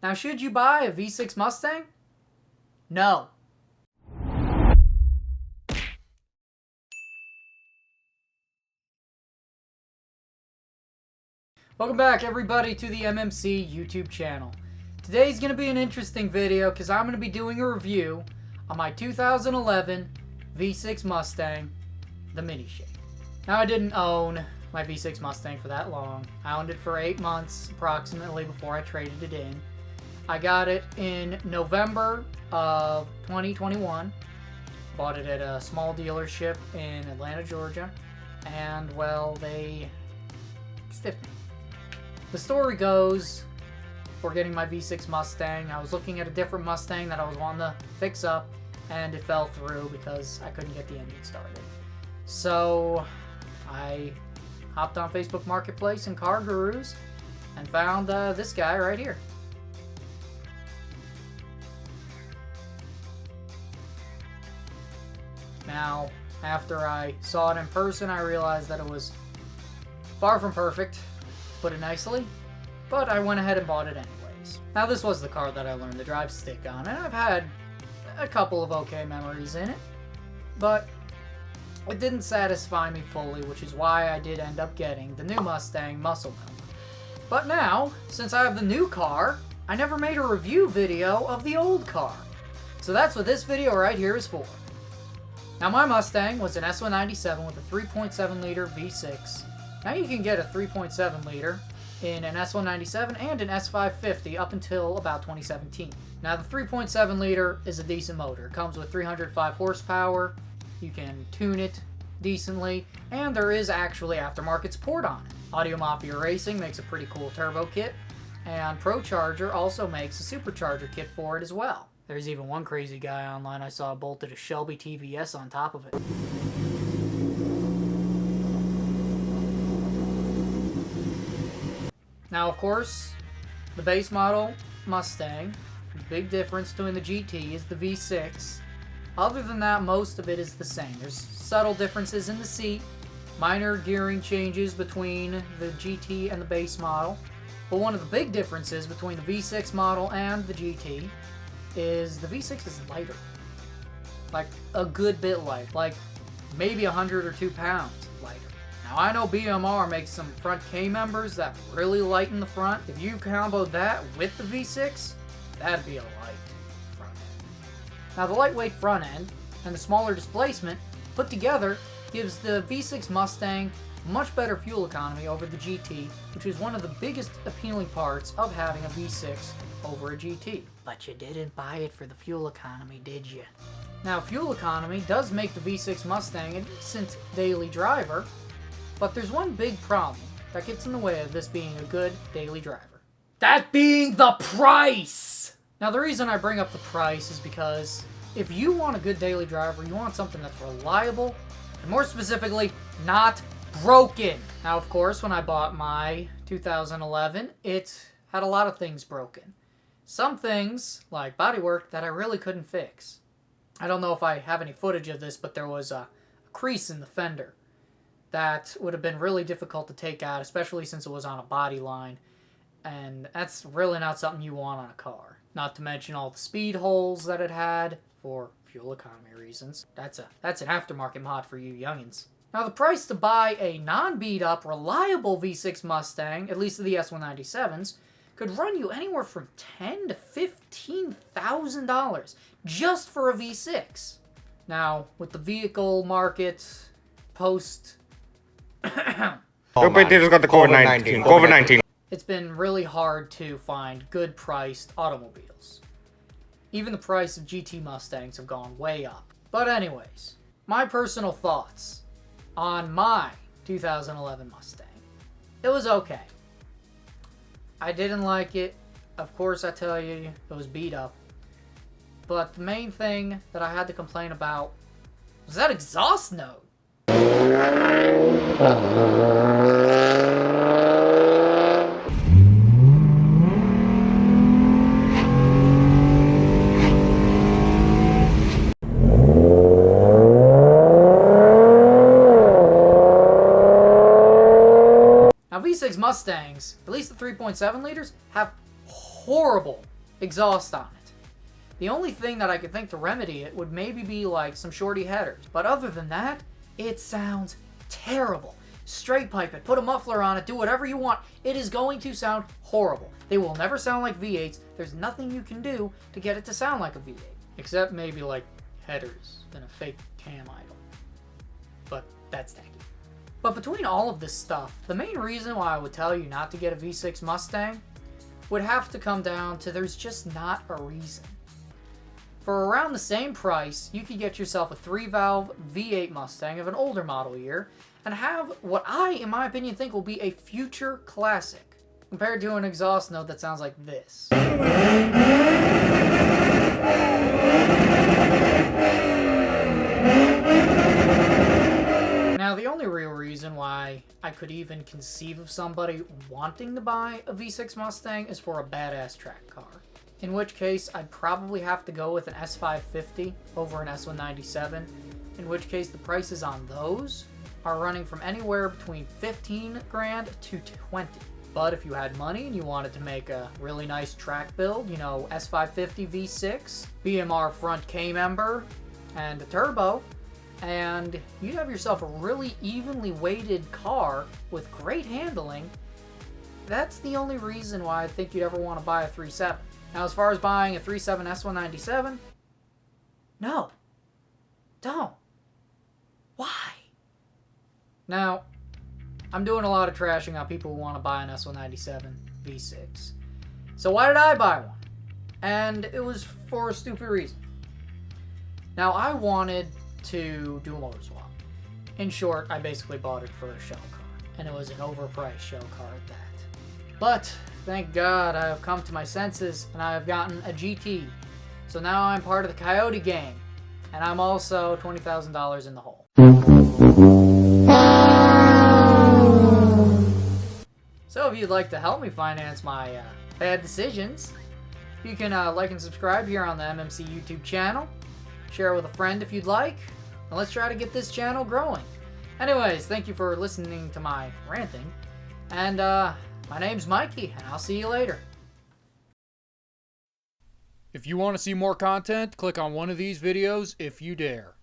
Now, should you buy a V6 Mustang? No. Welcome back, everybody, to the MMC YouTube channel. Today's going to be an interesting video because I'm going to be doing a review on my 2011 V6 Mustang, the Mini Shape. Now, I didn't own my V6 Mustang for that long. I owned it for 8 months approximately before I traded it in. I got it in November of 2021. Bought it at a small dealership in Atlanta, Georgia. And, well, they stiffed me. The story goes, for getting my V6 Mustang, I was looking at a different Mustang that I was wanting to fix up, and it fell through because I couldn't get the engine started. So I hopped on Facebook Marketplace and Car Gurus and found this guy right here. Now, after I saw it in person, I realized that it was far from perfect, to put it nicely, but I went ahead and bought it anyways. Now, this was the car that I learned the drive stick on, and I've had a couple of okay memories in it, but it didn't satisfy me fully, which is why I did end up getting the new Mustang Muscle Milk. But now, since I have the new car, I never made a review video of the old car. So that's what this video right here is for. Now, my Mustang was an S197 with a 3.7 liter V6. Now, you can get a 3.7 liter in an S197 and an S550 up until about 2017. Now, the 3.7 liter is a decent motor. It comes with 305 horsepower. You can tune it decently, and there is actually aftermarket support on it. Audio Mafia Racing makes a pretty cool turbo kit, and ProCharger also makes a supercharger kit for it as well. There's even one crazy guy online I saw bolted a Shelby TVS on top of it. Now, of course, the base model Mustang, the big difference between the GT is the V6. Other than that, most of it is the same. There's subtle differences in the seat, minor gearing changes between the GT and the base model. But one of the big differences between the V6 model and the GT is the V6 is lighter. Like, a good bit light. Like, maybe 100 or 2 pounds lighter. Now, I know BMR makes some front K-members that really lighten the front. If you comboed that with the V6, that'd be a light front end. Now, the lightweight front end and the smaller displacement put together gives the V6 Mustang much better fuel economy over the GT, which is one of the biggest appealing parts of having a V6 over a GT. But you didn't buy it for the fuel economy, did you? Now, fuel economy does make the V6 Mustang a decent daily driver, but there's one big problem that gets in the way of this being a good daily driver. That being the price! Now, the reason I bring up the price is because if you want a good daily driver, you want something that's reliable, and more specifically, not broken. Now, of course, when I bought my 2011, it had a lot of things broken. Some things, like bodywork, that I really couldn't fix. I don't know if I have any footage of this, but there was a crease in the fender that would have been really difficult to take out, especially since it was on a body line, and that's really not something you want on a car. Not to mention all the speed holes that it had for fuel economy reasons. That's an aftermarket mod for you youngins. Now, the price to buy a non-beat-up, reliable V6 Mustang, at least the S197s, could run you anywhere from $10,000 to $15,000 just for a V6. Now, with the vehicle market post COVID-19. It's been really hard to find good-priced automobiles. Even the price of GT Mustangs have gone way up. But anyways, my personal thoughts on my 2011 Mustang. It was okay. I didn't like it. Of course, I tell you, it was beat up. But the main thing that I had to complain about was that exhaust note. Now, V6 Mustangs, at least the 3.7 liters, have horrible exhaust on it. The only thing that I could think to remedy it would maybe be like some shorty headers. But other than that, it sounds terrible. Straight pipe it, put a muffler on it, do whatever you want. It is going to sound horrible. They will never sound like V8s. There's nothing you can do to get it to sound like a V8. Except maybe like headers and a fake cam idle. But that's tacky. But between all of this stuff, the main reason why I would tell you not to get a V6 Mustang would have to come down to there's just not a reason. For around the same price, you could get yourself a 3-valve V8 Mustang of an older model year and have what I, in my opinion, think will be a future classic compared to an exhaust note that sounds like this. Now, the only real reason why I could even conceive of somebody wanting to buy a V6 Mustang is for a badass track car. In which case, I'd probably have to go with an S550 over an S197, in which case the prices on those are running from anywhere between 15 grand to 20. But if you had money and you wanted to make a really nice track build, you know, S550 V6, BMR front K-member, and a turbo, and you'd have yourself a really evenly weighted car with great handling, that's the only reason why I think you'd ever want to buy a 3.7. Now, as far as buying a 3.7 S197, no. Don't. Why? Now, I'm doing a lot of trashing on people who want to buy an S197 V6. So why did I buy one? And it was for a stupid reason. Now, I wanted to do a motor swap. In short, I basically bought it for a shell car. And it was an overpriced shell car at that. But, thank God, I have come to my senses and I have gotten a GT. So now I'm part of the Coyote gang. And I'm also $20,000 in the hole. So if you'd like to help me finance my bad decisions, you can like and subscribe here on the MMC YouTube channel. Share it with a friend if you'd like. And let's try to get this channel growing. Anyways, thank you for listening to my ranting. And my name's Mikey, and I'll see you later. If you want to see more content, click on one of these videos if you dare.